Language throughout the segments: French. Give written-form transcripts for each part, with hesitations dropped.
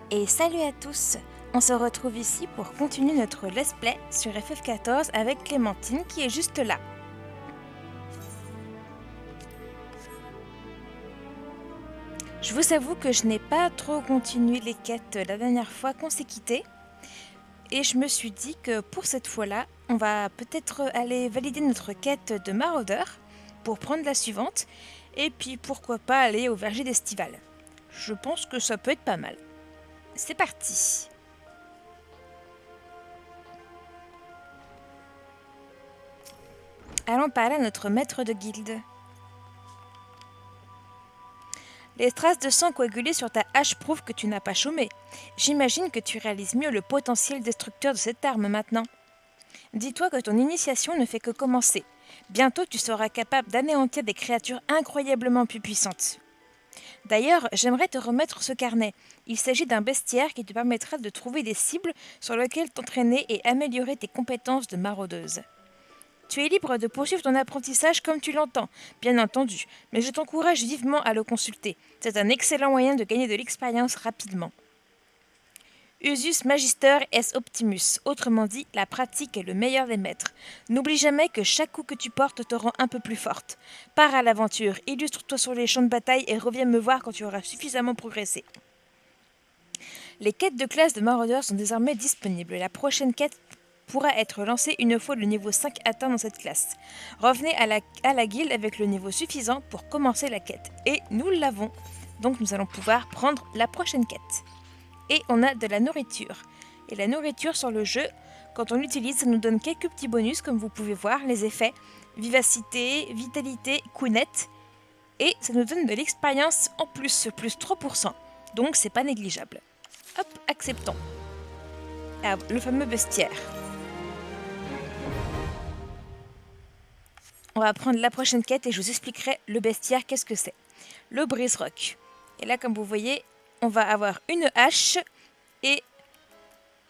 Et salut à tous! On se retrouve ici pour continuer notre let's play sur FF14 avec Clémentine qui est juste là. Je vous avoue que je n'ai pas trop continué les quêtes la dernière fois qu'on s'est quitté. Et je me suis dit que pour cette fois-là, on va peut-être aller valider notre quête de maraudeur pour prendre la suivante. Et puis pourquoi pas aller au verger d'Estival. Je pense que ça peut être pas mal. C'est parti! Allons parler à notre maître de guilde. Les traces de sang coagulées sur ta hache prouvent que tu n'as pas chômé. J'imagine que tu réalises mieux le potentiel destructeur de cette arme maintenant. Dis-toi que ton initiation ne fait que commencer. Bientôt tu seras capable d'anéantir des créatures incroyablement plus puissantes. D'ailleurs, j'aimerais te remettre ce carnet. Il s'agit d'un bestiaire qui te permettra de trouver des cibles sur lesquelles t'entraîner et améliorer tes compétences de maraudeuse. Tu es libre de poursuivre ton apprentissage comme tu l'entends, bien entendu, mais je t'encourage vivement à le consulter. C'est un excellent moyen de gagner de l'expérience rapidement. Usus Magister es Optimus, autrement dit, la pratique est le meilleur des maîtres. N'oublie jamais que chaque coup que tu portes te rend un peu plus forte. Pars à l'aventure, illustre-toi sur les champs de bataille et reviens me voir quand tu auras suffisamment progressé. Les quêtes de classe de maraudeurs sont désormais disponibles. La prochaine quête pourra être lancée une fois le niveau 5 atteint dans cette classe. Revenez à la guilde avec le niveau suffisant pour commencer la quête. Et nous l'avons. Donc nous allons pouvoir prendre la prochaine quête. Et on a de la nourriture. Et la nourriture sur le jeu, quand on l'utilise, ça nous donne quelques petits bonus, comme vous pouvez voir, les effets vivacité, vitalité, counette. Et ça nous donne de l'expérience en plus 3%. Donc c'est pas négligeable. Hop, acceptons. Ah, le fameux bestiaire. On va prendre la prochaine quête et je vous expliquerai le bestiaire, qu'est-ce que c'est. Le brise-roc. Et là, comme vous voyez, on va avoir une hache et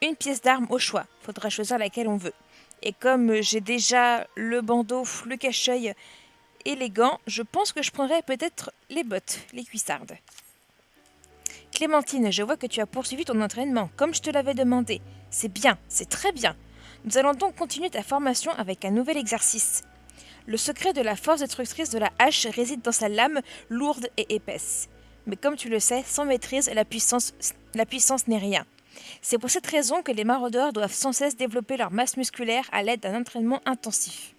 une pièce d'arme au choix. Il faudra choisir laquelle on veut. Et comme j'ai déjà le bandeau, le cache-œil et les gants, je pense que je prendrai peut-être les bottes, les cuissardes. Clémentine, je vois que tu as poursuivi ton entraînement, comme je te l'avais demandé. C'est bien, c'est très bien. Nous allons donc continuer ta formation avec un nouvel exercice. Le secret de la force destructrice de la hache réside dans sa lame lourde et épaisse. Mais comme tu le sais, sans maîtrise, la puissance n'est rien. C'est pour cette raison que les maraudeurs doivent sans cesse développer leur masse musculaire à l'aide d'un entraînement intensif.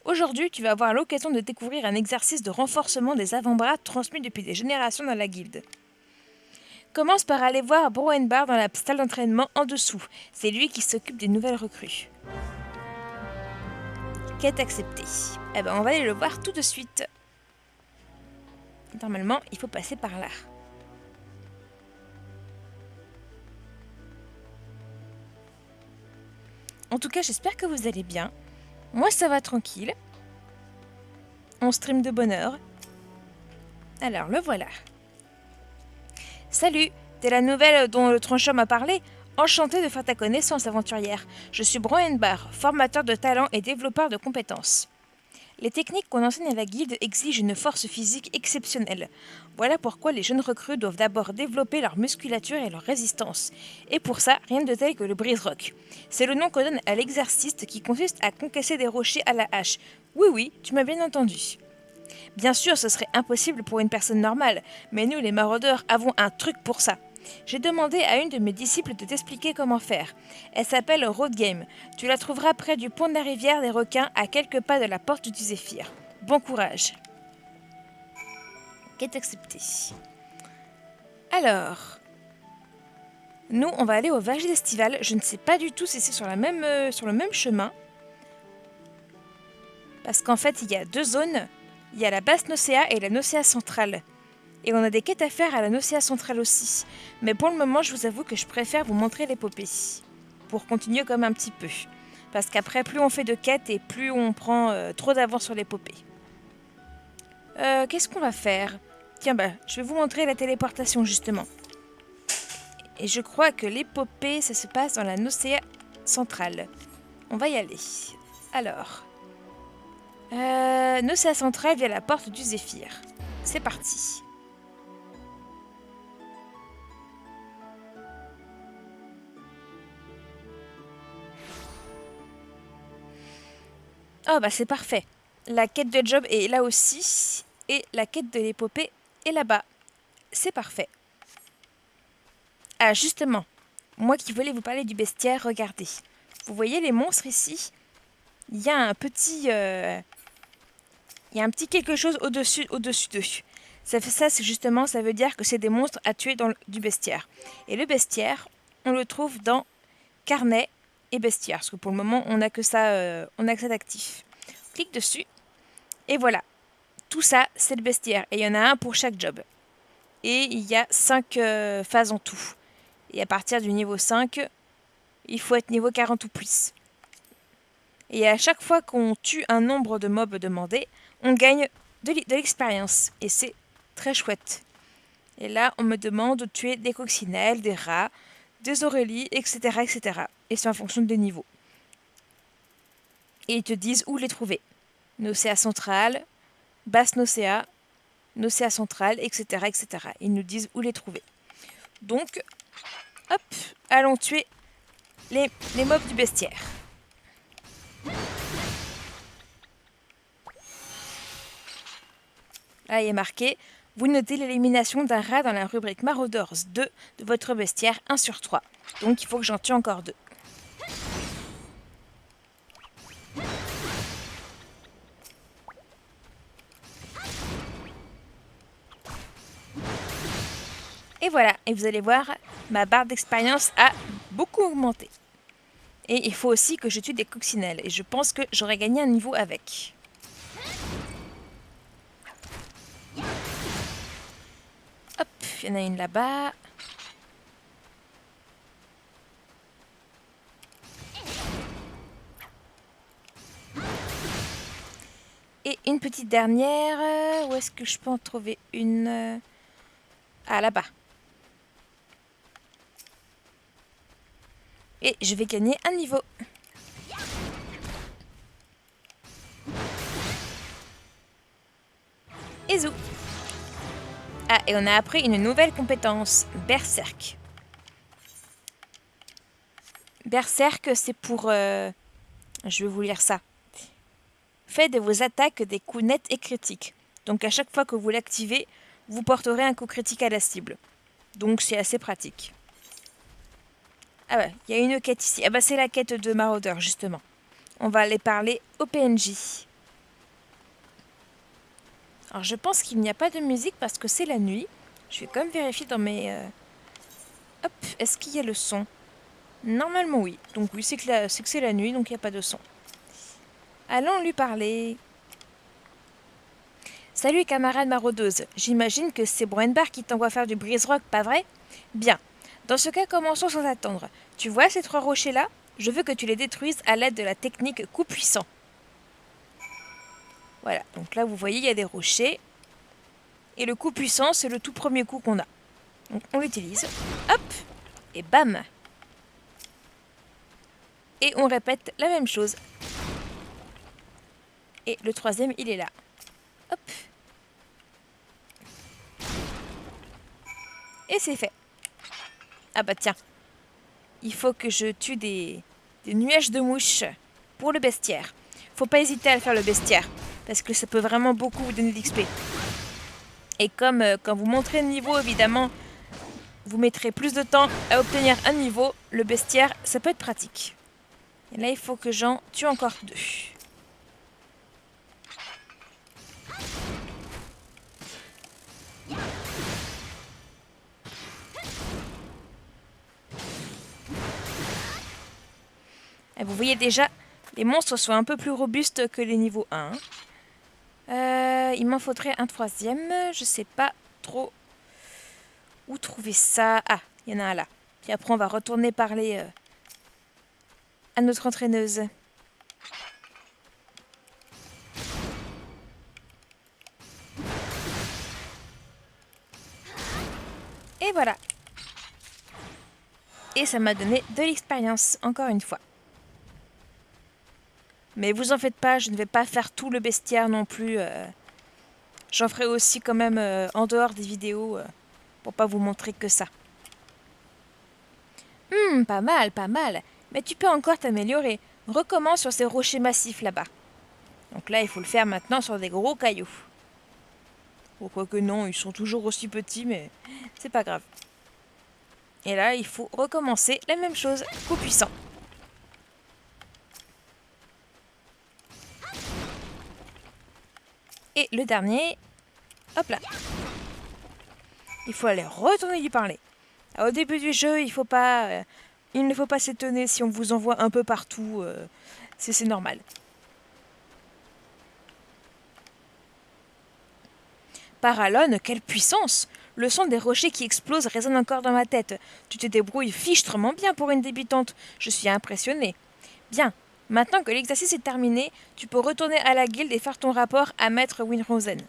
Aujourd'hui, tu vas avoir l'occasion de découvrir un exercice de renforcement des avant-bras transmis depuis des générations dans la guilde. Commence par aller voir Broenbar dans la salle d'entraînement en dessous. C'est lui qui s'occupe des nouvelles recrues. Quête acceptée. Eh ben, on va aller le voir tout de suite. Normalement, il faut passer par là. En tout cas, j'espère que vous allez bien. Moi, ça va tranquille. On stream de bonne heure. Alors, le voilà. Salut, t'es la nouvelle dont le tronchon m'a parlé? Enchantée de faire ta connaissance, aventurière. Je suis Broenbar, formateur de talents et développeur de compétences. Les techniques qu'on enseigne à la guilde exigent une force physique exceptionnelle. Voilà pourquoi les jeunes recrues doivent d'abord développer leur musculature et leur résistance. Et pour ça, rien de tel que le brise-roc. C'est le nom qu'on donne à l'exercice qui consiste à concasser des rochers à la hache. Oui, tu m'as bien entendu. Bien sûr, ce serait impossible pour une personne normale, mais nous, les maraudeurs, avons un truc pour ça. J'ai demandé à une de mes disciples de t'expliquer comment faire. Elle s'appelle Road Game. Tu la trouveras près du pont de la rivière des requins, à quelques pas de la porte du Zéphyr. Bon courage. Quête acceptée. Alors, nous, on va aller au verger d'Estival. Je ne sais pas du tout si c'est sur le même chemin. Parce qu'en fait, il y a deux zones. Il y a la basse Nocea et la Nocea centrale. Et on a des quêtes à faire à la Nocea centrale aussi. Mais pour le moment, je vous avoue que je préfère vous montrer l'épopée. Pour continuer comme un petit peu. Parce qu'après, plus on fait de quêtes et plus on prend trop d'avance sur l'épopée. Qu'est-ce qu'on va faire? Tiens, je vais vous montrer la téléportation justement. Et je crois que l'épopée, ça se passe dans la Nocea centrale. On va y aller. Alors... Nocea centrale via la porte du Zéphyr. C'est parti. Ah bah c'est parfait. La quête de job est là aussi. Et la quête de l'épopée est là-bas. C'est parfait. Ah justement, moi qui voulais vous parler du bestiaire, regardez. Vous voyez les monstres ici? Il y a un petit... il y a un petit quelque chose au-dessus d'eux. Ça fait ça, c'est justement, ça veut dire que c'est des monstres à tuer du bestiaire. Et le bestiaire, on le trouve dans carnet et bestiaire. Parce que pour le moment, on n'a que ça, d'actif. Clique dessus. Et voilà. Tout ça, c'est le bestiaire. Et il y en a un pour chaque job. Et il y a 5 phases en tout. Et à partir du niveau 5, il faut être niveau 40 ou plus. Et à chaque fois qu'on tue un nombre de mobs demandés, on gagne de l'expérience. Et c'est très chouette. Et là, on me demande de tuer des coccinelles, des rats, des aurélies, etc., etc. Et c'est en fonction des niveaux. Et ils te disent où les trouver. Nocea centrale, basse Nocea, Nocea centrale, etc., etc. Ils nous disent où les trouver. Donc, hop, allons tuer les mobs du bestiaire. Là, il est marqué « Vous notez l'élimination d'un rat dans la rubrique Marauders 2 de votre bestiaire 1 sur 3. » Donc, il faut que j'en tue encore 2. Et voilà, et vous allez voir, ma barre d'expérience a beaucoup augmenté. Et il faut aussi que je tue des coccinelles, et je pense que j'aurais gagné un niveau avec. Hop, il y en a une là-bas. Et une petite dernière, où est-ce que je peux en trouver une? Ah, là-bas. Et je vais gagner un niveau. Et zou. Ah, et on a appris une nouvelle compétence, Berserk. Berserk, c'est pour... je vais vous lire ça. Faites de vos attaques des coups nets et critiques. Donc à chaque fois que vous l'activez, vous porterez un coup critique à la cible. Donc c'est assez pratique. Ah bah, il y a une quête ici. Ah bah c'est la quête de Marauder, justement. On va aller parler au PNJ. Alors je pense qu'il n'y a pas de musique parce que c'est la nuit. Je vais quand même vérifier dans mes... Hop, est-ce qu'il y a le son? Normalement oui. Donc oui, c'est que c'est la nuit, donc il n'y a pas de son. Allons lui parler. Salut camarade maraudeuse, j'imagine que c'est Broenbar qui t'envoie faire du brise-rock, pas vrai? Bien. Dans ce cas, commençons sans attendre. Tu vois ces 3 rochers-là? Je veux que tu les détruises à l'aide de la technique coup puissant. Voilà, donc là vous voyez, il y a des rochers. Et le coup puissant, c'est le tout premier coup qu'on a. Donc on l'utilise. Hop! Et bam! Et on répète la même chose. Et le 3e, il est là. Hop! Et c'est fait. Ah bah tiens. Il faut que je tue des nuages de mouches pour le bestiaire. Faut pas hésiter à le faire le bestiaire. Parce que ça peut vraiment beaucoup vous donner d'XP. Et comme quand vous montrez le niveau, évidemment, vous mettrez plus de temps à obtenir un niveau, le bestiaire, ça peut être pratique. Et là, il faut que j'en tue encore 2. Et vous voyez déjà, les monstres sont un peu plus robustes que les niveaux 1. Il m'en faudrait un 3e. Je sais pas trop où trouver ça. Ah, il y en a un là. Puis après, on va retourner parler à notre entraîneuse. Et voilà. Et ça m'a donné de l'expérience, encore une fois. Mais vous en faites pas, je ne vais pas faire tout le bestiaire non plus. J'en ferai aussi quand même en dehors des vidéos pour pas vous montrer que ça. Pas mal, pas mal. Mais tu peux encore t'améliorer. Recommence sur ces rochers massifs là-bas. Donc là, il faut le faire maintenant sur des gros cailloux. Ou quoique non, ils sont toujours aussi petits, mais c'est pas grave. Et là, il faut recommencer la même chose, coup puissant. Et le dernier, hop là. Il faut aller retourner lui parler. Alors, au début du jeu, il ne faut pas s'étonner si on vous envoie un peu partout. C'est normal. Paralone, quelle puissance! Le son des rochers qui explosent résonne encore dans ma tête. Tu te débrouilles fichtrement bien pour une débutante. Je suis impressionnée. Bien, maintenant que l'exercice est terminé, tu peux retourner à la guilde et faire ton rapport à Maître Winrosen.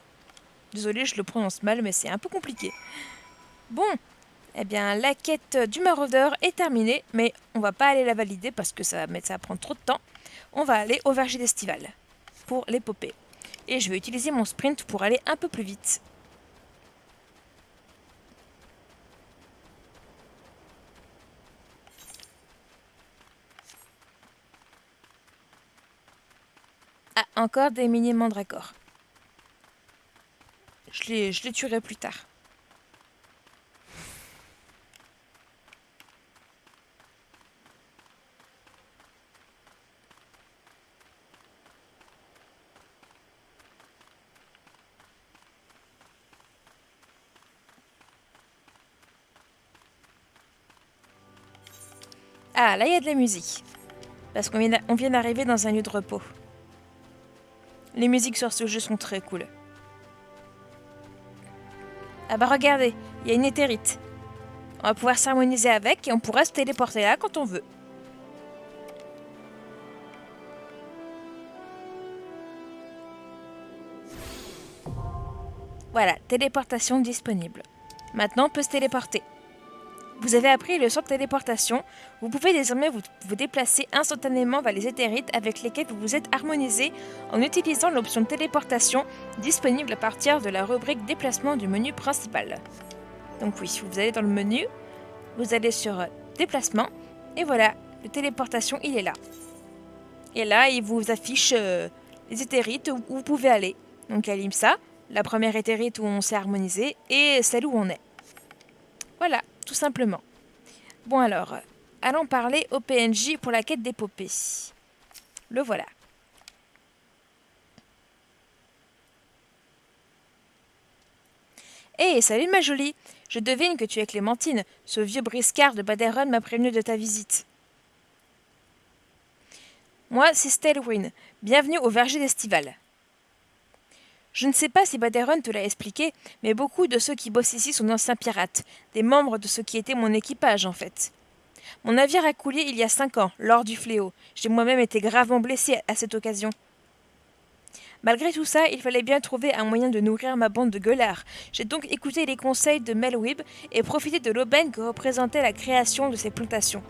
Désolée, je le prononce mal, mais c'est un peu compliqué. Bon, eh bien, la quête du maraudeur est terminée, mais on va pas aller la valider parce que ça va prendre trop de temps. On va aller au verger d'Estival pour l'épopée. Et je vais utiliser mon sprint pour aller un peu plus vite. Ah, encore des mini-mandragores. Je les tuerai plus tard. Ah, là, il y a de la musique. Parce qu'on vient d'arriver dans un lieu de repos. Les musiques sur ce jeu sont très cool. Ah bah regardez, il y a une éthérite. On va pouvoir s'harmoniser avec et on pourra se téléporter là quand on veut. Voilà, téléportation disponible. Maintenant, on peut se téléporter. Vous avez appris le sort de téléportation. Vous pouvez désormais vous déplacer instantanément vers les éthérites avec lesquels vous vous êtes harmonisé en utilisant l'option de téléportation disponible à partir de la rubrique déplacement du menu principal. Donc oui, vous allez dans le menu, vous allez sur déplacement et voilà, le téléportation il est là. Et là, il vous affiche les éthérites où vous pouvez aller. Donc il y a l'IMSA, la première éthérite où on s'est harmonisé et celle où on est. Voilà, tout simplement. Bon alors, allons parler au PNJ pour la quête d'épopée. Le voilà. Hé, salut ma jolie! Je devine que tu es Clémentine. Ce vieux briscard de Baderon m'a prévenu de ta visite. Moi, c'est Stelwyn. Bienvenue au verger d'Estival. Je ne sais pas si Baderon te l'a expliqué, mais beaucoup de ceux qui bossent ici sont d'anciens pirates, des membres de ce qui était mon équipage en fait. Mon navire a coulé il y a 5 ans, lors du fléau. J'ai moi-même été gravement blessé à cette occasion. Malgré tout ça, il fallait bien trouver un moyen de nourrir ma bande de gueulards. J'ai donc écouté les conseils de Melwib et profité de l'aubaine que représentait la création de ces plantations.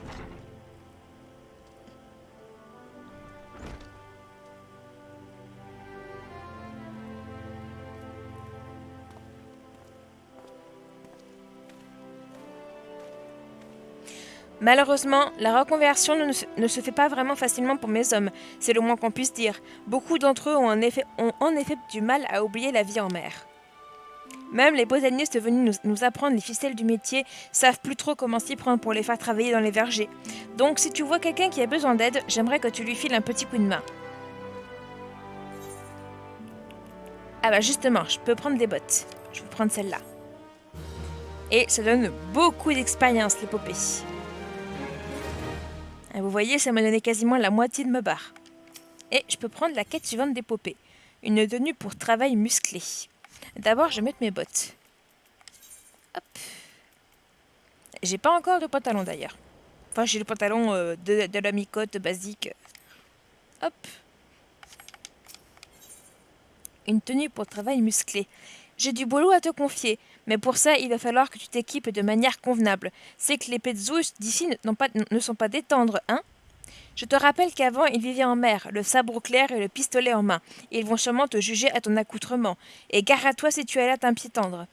Malheureusement, la reconversion ne se fait pas vraiment facilement pour mes hommes, c'est le moins qu'on puisse dire. Beaucoup d'entre eux ont en effet du mal à oublier la vie en mer. Même les botanistes venus nous apprendre les ficelles du métier savent plus trop comment s'y prendre pour les faire travailler dans les vergers. Donc si tu vois quelqu'un qui a besoin d'aide, j'aimerais que tu lui files un petit coup de main. Ah bah justement, je peux prendre des bottes. Je vais prendre celle-là. Et ça donne beaucoup d'expérience, l'épopée. Et vous voyez, ça m'a donné quasiment la moitié de ma barre. Et je peux prendre la quête suivante d'épopée. Une tenue pour travail musclé. D'abord, je vais mettre mes bottes. Hop. J'ai pas encore de pantalon d'ailleurs. Enfin, j'ai le pantalon de la mi-côte basique. Hop. Une tenue pour travail musclé. J'ai du boulot à te confier, mais pour ça, il va falloir que tu t'équipes de manière convenable. C'est que les Petzous d'ici ne sont pas des tendres, hein? Je te rappelle qu'avant, ils vivaient en mer, le sabre clair et le pistolet en main. Ils vont sûrement te juger à ton accoutrement. Et gare à toi si tu es là un pied tendre.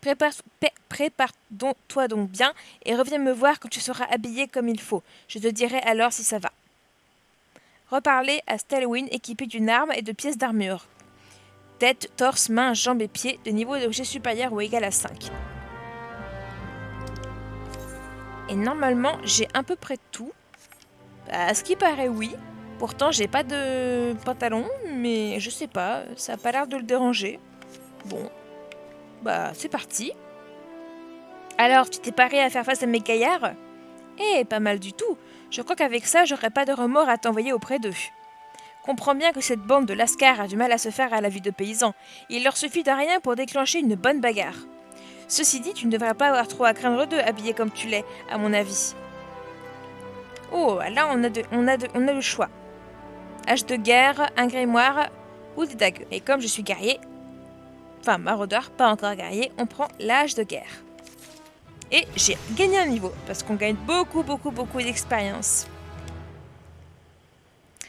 Prépare-toi donc bien et reviens me voir quand tu seras habillé comme il faut. Je te dirai alors si ça va. Reparlez à Stelwyn équipé d'une arme et de pièces d'armure. Tête, torse, mains, jambes et pieds de niveau d'objet supérieur ou égal à 5. Et normalement, j'ai à peu près tout. À ce qui paraît, oui. Pourtant, j'ai pas de pantalon, mais je sais pas, ça a pas l'air de le déranger. Bon, bah c'est parti. Alors, tu t'es paré à faire face à mes gaillards ? Eh, pas mal du tout. Je crois qu'avec ça, j'aurais pas de remords à t'envoyer auprès d'eux. Comprends bien que cette bande de lascars a du mal à se faire à la vie de paysans. Il leur suffit de rien pour déclencher une bonne bagarre. Ceci dit, tu ne devrais pas avoir trop à craindre d'eux, habillés comme tu l'es, à mon avis. Oh, là on a le choix. Hache de guerre, un grimoire ou des dagues. Et comme je suis guerrier, enfin maraudeur, pas encore guerrier, on prend la hache de guerre. Et j'ai gagné un niveau, parce qu'on gagne beaucoup d'expérience.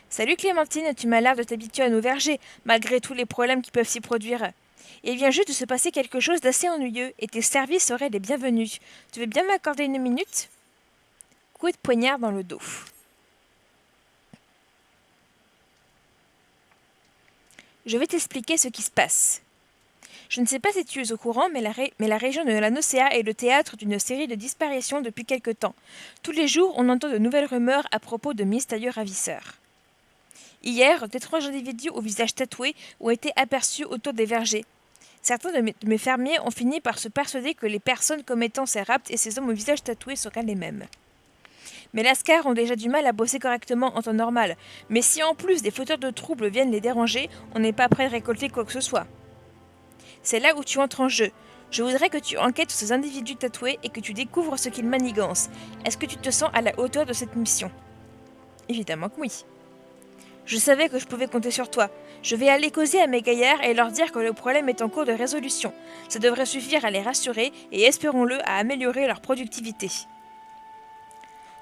Salut Clémentine, tu m'as l'air de t'habituer à nos vergers, malgré tous les problèmes qui peuvent s'y produire. Il vient juste de se passer quelque chose d'assez ennuyeux, et tes services seraient les bienvenus. Tu veux bien m'accorder une minute ? Coup de poignard dans le dos. Je vais t'expliquer ce qui se passe. Je ne sais pas si tu es au courant, mais la région de la Nocea est le théâtre d'une série de disparitions depuis quelque temps. Tous les jours, on entend de nouvelles rumeurs à propos de mystérieux ravisseurs. Hier, d'étranges individus au visage tatoué ont été aperçus autour des vergers. Certains de mes fermiers ont fini par se persuader que les personnes commettant ces rapts et ces hommes au visage tatoué seraient les mêmes. Mes lascars ont déjà du mal à bosser correctement en temps normal, mais si en plus des fauteurs de troubles viennent les déranger, on n'est pas prêt de récolter quoi que ce soit. C'est là où tu entres en jeu. Je voudrais que tu enquêtes sur ces individus tatoués et que tu découvres ce qu'ils manigancent. Est-ce que tu te sens à la hauteur de cette mission ? Évidemment que oui. Je savais que je pouvais compter sur toi. Je vais aller causer à mes gaillards et leur dire que le problème est en cours de résolution. Ça devrait suffire à les rassurer et, espérons-le, à améliorer leur productivité.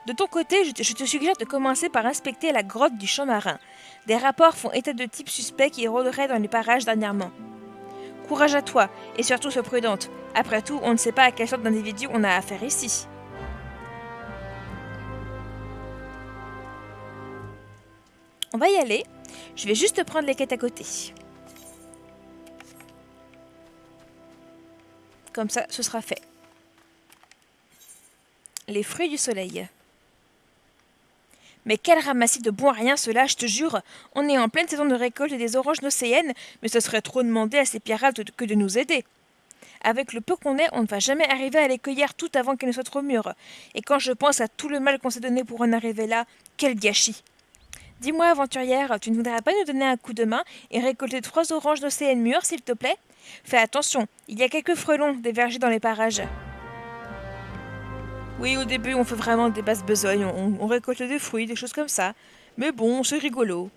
De ton côté, je te suggère de commencer par inspecter la grotte du champ marin. Des rapports font état de types suspects qui rôderaient dans les parages dernièrement. Courage à toi, et surtout sois prudente. Après tout, on ne sait pas à quelle sorte d'individu on a affaire ici. On va y aller. Je vais juste prendre les quêtes à côté. Comme ça, ce sera fait. Les fruits du soleil. Mais quel ramassis de bon à rien cela, je te jure. On est en pleine saison de récolte des oranges nocéennes, mais ce serait trop demander à ces pirates que de nous aider. Avec le peu qu'on est, on ne va jamais arriver à les cueillir toutes avant qu'elles ne soient trop mûres. Et quand je pense à tout le mal qu'on s'est donné pour en arriver là, quel gâchis. Dis-moi, aventurière, tu ne voudrais pas nous donner un coup de main et récolter 3 oranges nocéennes mûres, s'il te plaît ? Fais attention, il y a quelques frelons des vergers dans les parages. Oui, au début, on fait vraiment des basses besognes, on récolte des fruits, des choses comme ça. Mais bon, c'est rigolo.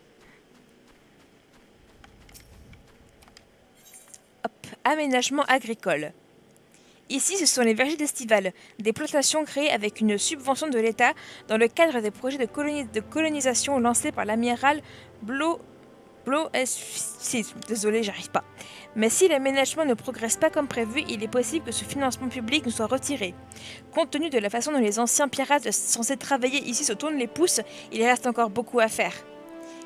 Hop, aménagement agricole. Ici, ce sont les vergers d'Estival, des plantations créées avec une subvention de l'État dans le cadre des projets de colonisation lancés par l'amiral désolé, j'arrive pas. Mais si l'aménagement ne progresse pas comme prévu, il est possible que ce financement public nous soit retiré. Compte tenu de la façon dont les anciens pirates censés travailler ici se tournent les pouces, il reste encore beaucoup à faire.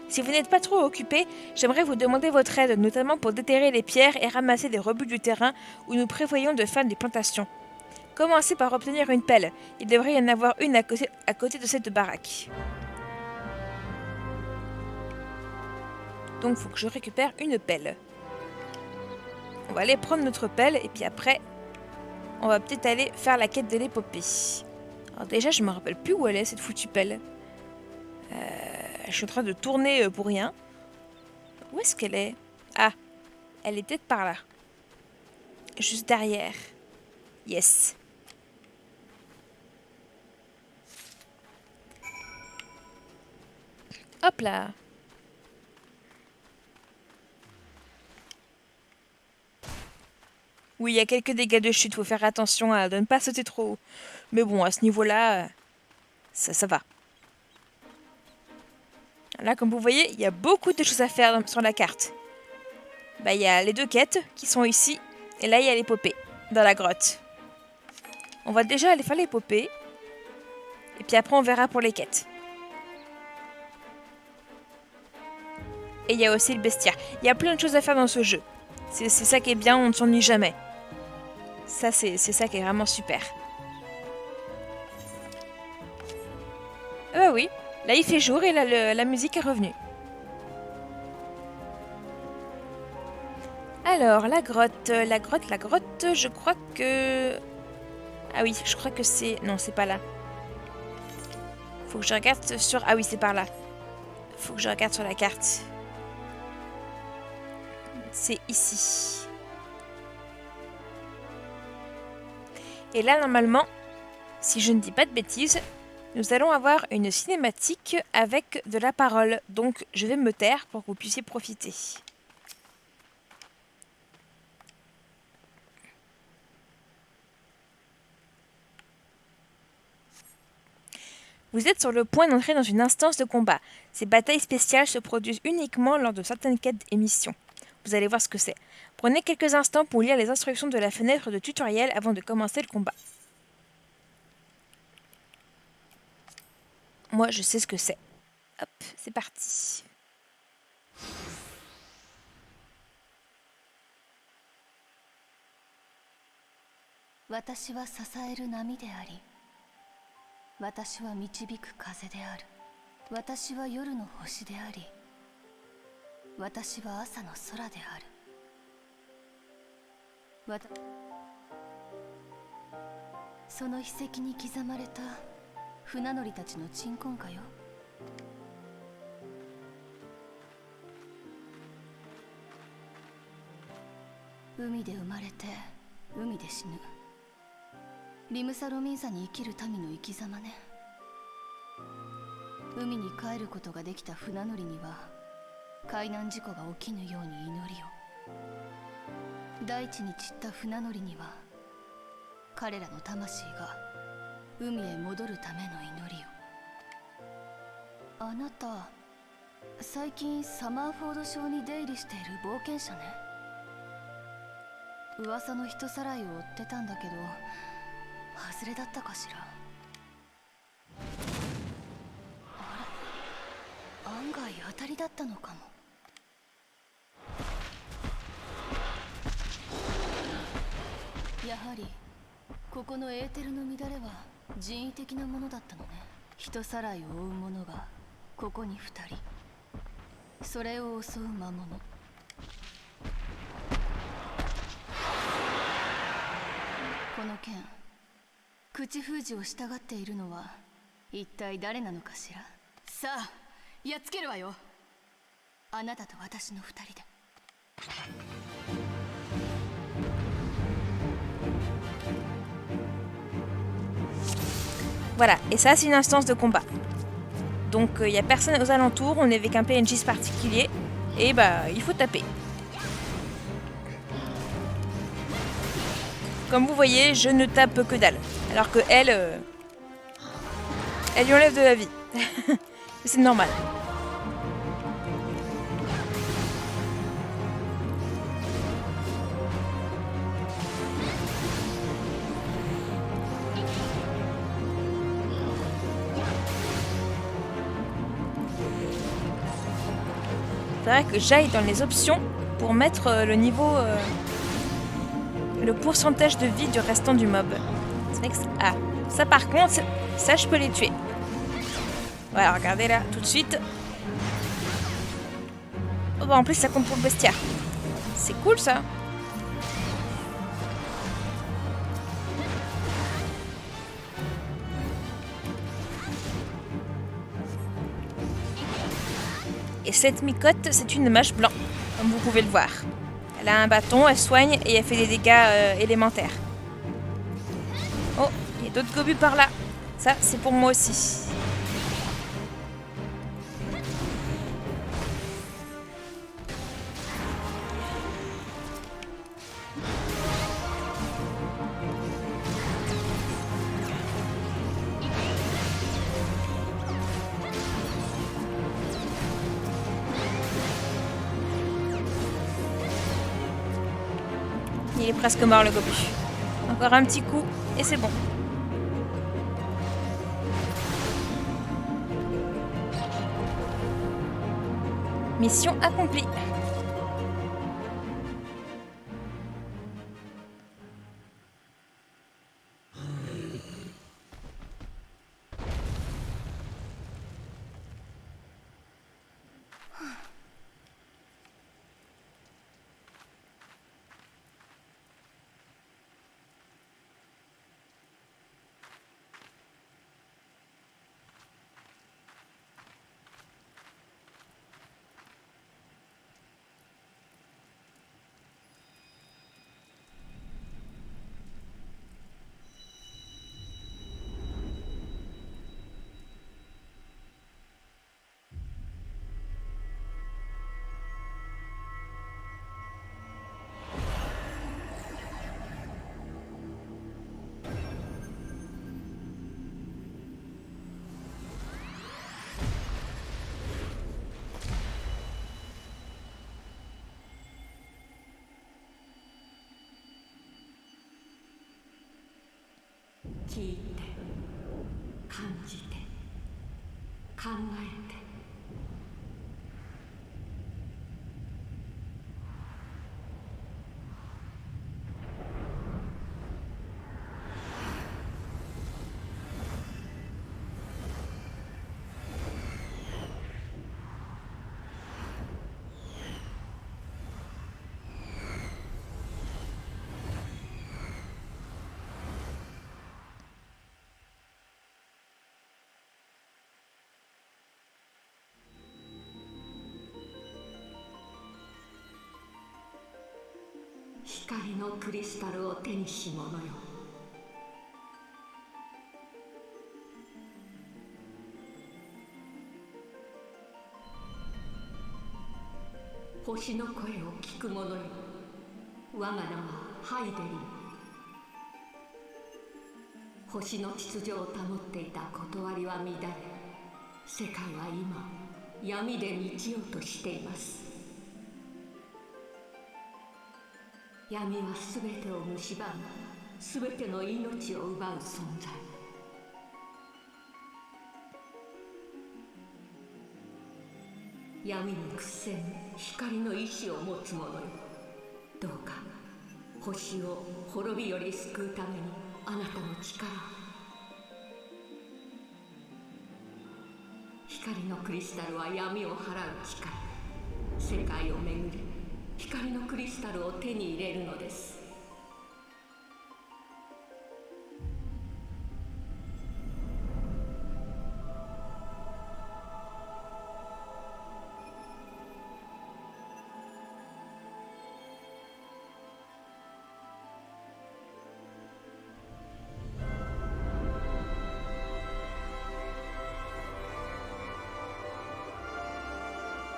Si vous n'êtes pas trop occupé, j'aimerais vous demander votre aide, notamment pour déterrer les pierres et ramasser des rebuts du terrain où nous prévoyons de faire des plantations. Commencez par obtenir une pelle. Il devrait y en avoir une à côté de cette baraque. Donc il faut que je récupère une pelle. On va aller prendre notre pelle et puis après, on va peut-être aller faire la quête de l'épopée. Alors déjà, je me rappelle plus où elle est cette foutue pelle. Je suis en train de tourner pour rien. Où est-ce qu'elle est ? Ah, elle est peut-être par là. Juste derrière. Yes. Hop là. Oui, il y a quelques dégâts de chute, faut faire attention à ne pas sauter trop haut. Mais bon, à ce niveau-là, ça va. Là, comme vous voyez, il y a beaucoup de choses à faire sur la carte. Bah, il y a les 2 quêtes qui sont ici, et là, il y a l'épopée, dans la grotte. On va déjà aller faire l'épopée, et puis après, on verra pour les quêtes. Et il y a aussi le bestiaire. Il y a plein de choses à faire dans ce jeu. C'est ça qui est bien, on ne s'ennuie jamais. Ça, c'est ça qui est vraiment super. Ah bah oui, là il fait jour et là la musique est revenue. Alors, la grotte, je crois que... Ah oui, je crois que c'est... Non, c'est pas là. Faut que je regarde sur... Ah oui, c'est par là. Faut que je regarde sur la carte. C'est ici. Et là, normalement, si je ne dis pas de bêtises, nous allons avoir une cinématique avec de la parole. Donc, je vais me taire pour que vous puissiez profiter. Vous êtes sur le point d'entrer dans une instance de combat. Ces batailles spéciales se produisent uniquement lors de certaines quêtes et missions. Vous allez voir ce que c'est. Prenez quelques instants pour lire les instructions de la fenêtre de tutoriel avant de commencer le combat. Moi, je sais ce que c'est. Hop, c'est parti.リムサロミンサに生きる民の生き様ね。海に帰ることができた船乗りには海難事故が起きぬように祈りを。大地に散った船乗りには彼らの魂が海へ戻るための祈りを。あなた、最近サマーフォード礁に出入りしている冒険者ね。噂の人さらいを追ってたんだけど、外れだったかしら。あれ、案外当たりだったのかも。やはりここのエーテルの乱れは人為的なものだったのね。人さらいを追う者がここに2人、それを襲う魔物。この剣、口封じをしたがっているのは一体誰なのかしら。さあ、やっつけるわよ。あなたと私の2人で。Voilà, et ça c'est une instance de combat. Donc il n'y a personne aux alentours, on est avec un PNJ particulier, et bah il faut taper. Comme vous voyez, je ne tape que dalle. Alors que elle lui enlève de la vie. C'est normal. C'est vrai que j'aille dans les options pour mettre le niveau... le pourcentage de vie du restant du mob. Ah, ça par contre, ça je peux les tuer. Voilà, regardez là, tout de suite. Oh bah en plus ça compte pour le bestiaire. C'est cool ça. Et cette micotte, c'est une mage blanc, comme vous pouvez le voir. Elle a un bâton, elle soigne et elle fait des dégâts élémentaires. Oh, il y a d'autres gobus par là. Ça, c'est pour moi aussi. Il est presque mort le gobu. Encore un petit coup et c'est bon. Mission accomplie.聞いて、感じて、考えて。光のクリスタルを手にし者よ。星の声を聞く者よ。我が名はハイデリン。星の秩序を保っていた断りは乱れ、世界は今闇で満ちようとしています。闇はすべてを蝕む、すべての命を奪う存在。闇に屈せぬ光の意志を持つ者よ。どうか星を滅びより救うためにあなたの力を。光のクリスタルは闇を払う力。世界を巡り光のクリスタルを手に入れるのです。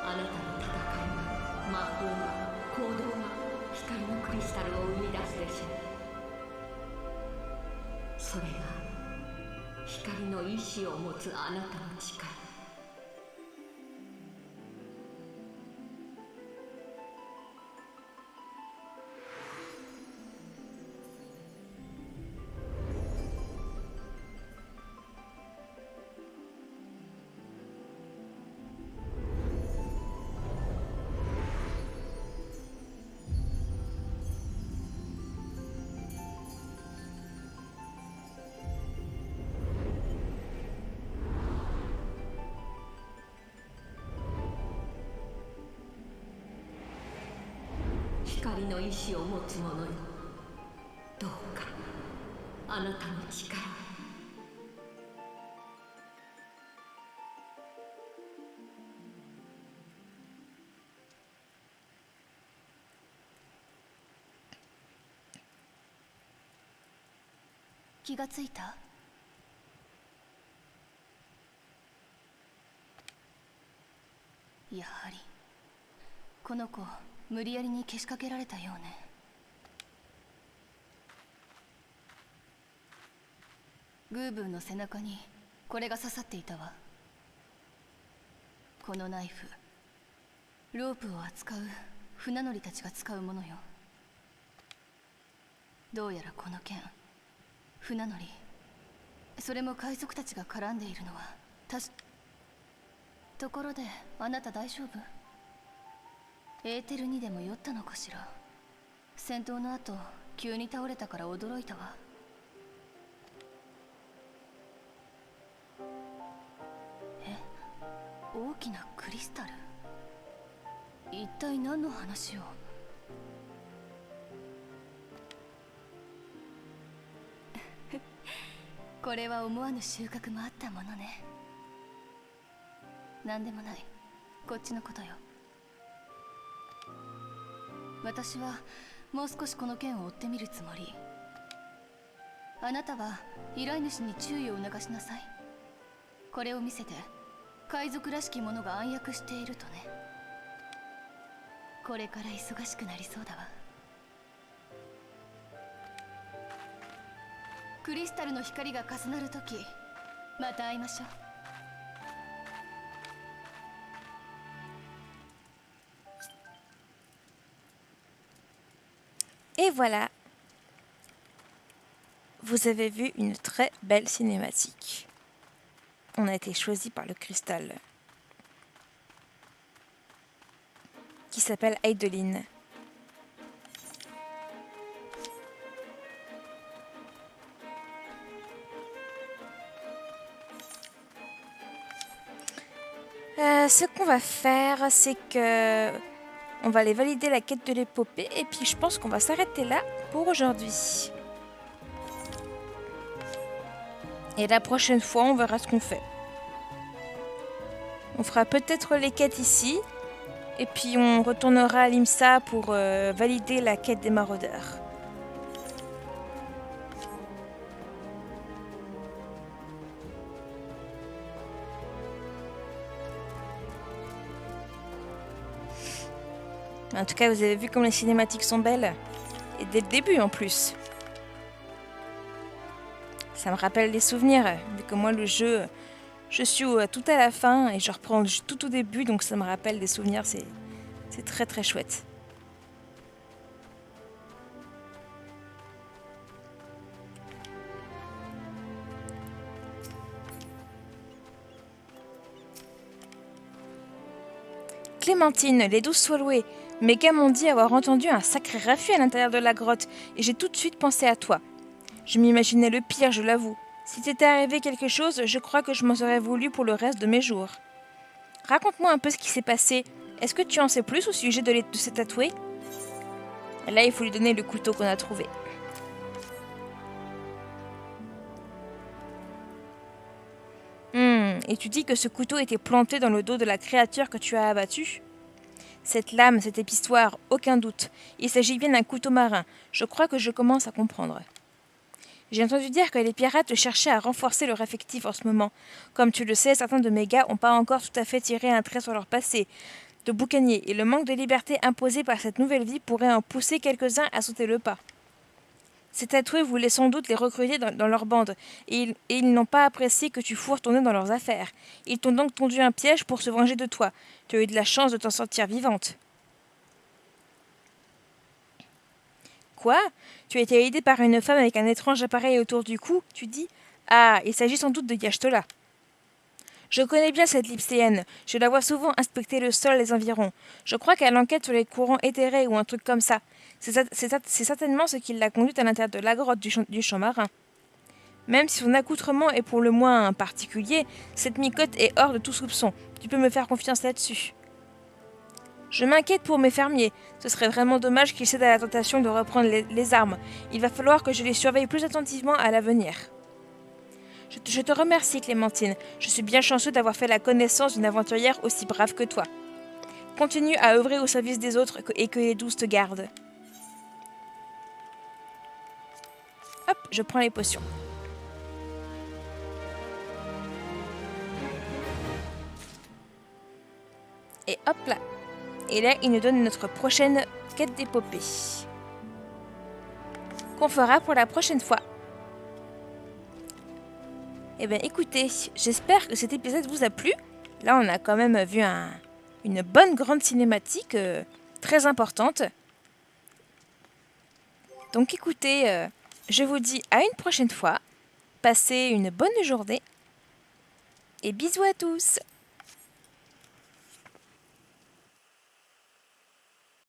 あなたの戦いが、魔法が、行動が光のクリスタルを生み出すでしょう。それが光の意志を持つあなたの力。光の意志を持つ者よ。どうかあなたの力を。気がついた？やはりこの子無理やりにけしかけられたようね。グーブーの背中にこれが刺さっていたわ。このナイフ、ロープを扱う船乗りたちが使うものよ。どうやらこの件、船乗り、それも海賊たちが絡んでいるのはところであなた大丈夫？エーテルにでも酔ったのかしら。戦闘の後急に倒れたから驚いたわ。え、大きなクリスタル、一体何の話を。これは思わぬ収穫もあったものね。何でもない、こっちのことよ。私はもう少しこの件を追ってみるつもり。あなたは依頼主に注意を促しなさい。これを見せて海賊らしき者が暗躍しているとね。これから忙しくなりそうだわ。クリスタルの光が重なるとき、また会いましょう。Et voilà, vous avez vu une très belle cinématique. On a été choisi par le cristal qui s'appelle Heidelin. Ce qu'on va faire, c'est que on va aller valider la quête de l'épopée et puis je pense qu'on va s'arrêter là pour aujourd'hui. Et la prochaine fois, on verra ce qu'on fait. On fera peut-être les quêtes ici et puis on retournera à l'IMSA pour valider la quête des maraudeurs. En tout cas, vous avez vu comme les cinématiques sont belles. Et dès le début en plus. Ça me rappelle des souvenirs. Vu que moi, le jeu, je suis tout à la fin et je reprends tout au début. Donc ça me rappelle des souvenirs. C'est très très chouette. Clémentine, les 12 soient loués. Mes gars m'ont dit avoir entendu un sacré raffut à l'intérieur de la grotte, et j'ai tout de suite pensé à toi. Je m'imaginais le pire, je l'avoue. Si t'était arrivé quelque chose, je crois que je m'en serais voulu pour le reste de mes jours. Raconte-moi un peu ce qui s'est passé. Est-ce que tu en sais plus au sujet de ces tatoués ? Là, il faut lui donner le couteau qu'on a trouvé. Et tu dis que ce couteau était planté dans le dos de la créature que tu as abattue ? Cette lame, cette épistoire, aucun doute. Il s'agit bien d'un couteau marin. Je crois que je commence à comprendre. J'ai entendu dire que les pirates cherchaient à renforcer leur effectif en ce moment. Comme tu le sais, certains de mes gars n'ont pas encore tout à fait tiré un trait sur leur passé de boucanier, et le manque de liberté imposé par cette nouvelle vie pourrait en pousser quelques-uns à sauter le pas. Ces tatoués voulaient sans doute les recruter dans leur bande, et ils n'ont pas apprécié que tu fourres ton nez dans leurs affaires. Ils t'ont donc tendu un piège pour se venger de toi. Tu as eu de la chance de t'en sortir vivante. Quoi ? Tu as été aidée par une femme avec un étrange appareil autour du cou, tu dis ? Ah, il s'agit sans doute de Yashtola. Je connais bien cette lypséenne. Je la vois souvent inspecter le sol et les environs. Je crois qu'elle enquête sur les courants éthérés ou un truc comme ça. C'est certainement ce qui l'a conduite à l'intérieur de la grotte du champ marin. Même si son accoutrement est pour le moins particulier, cette micotte est hors de tout soupçon. Tu peux me faire confiance là-dessus. Je m'inquiète pour mes fermiers. Ce serait vraiment dommage qu'ils cèdent à la tentation de reprendre les armes. Il va falloir que je les surveille plus attentivement à l'avenir. Je te remercie, Clémentine. Je suis bien chanceux d'avoir fait la connaissance d'une aventurière aussi brave que toi. Continue à œuvrer au service des autres et que les 12 te gardent. Hop, je prends les potions. Et hop là. Et là, il nous donne notre prochaine quête d'épopée. Qu'on fera pour la prochaine fois. Eh bien, écoutez, j'espère que cet épisode vous a plu. Là, on a quand même vu une bonne grande cinématique très importante. Donc, écoutez, je vous dis à une prochaine fois. Passez une bonne journée. Et bisous à tous!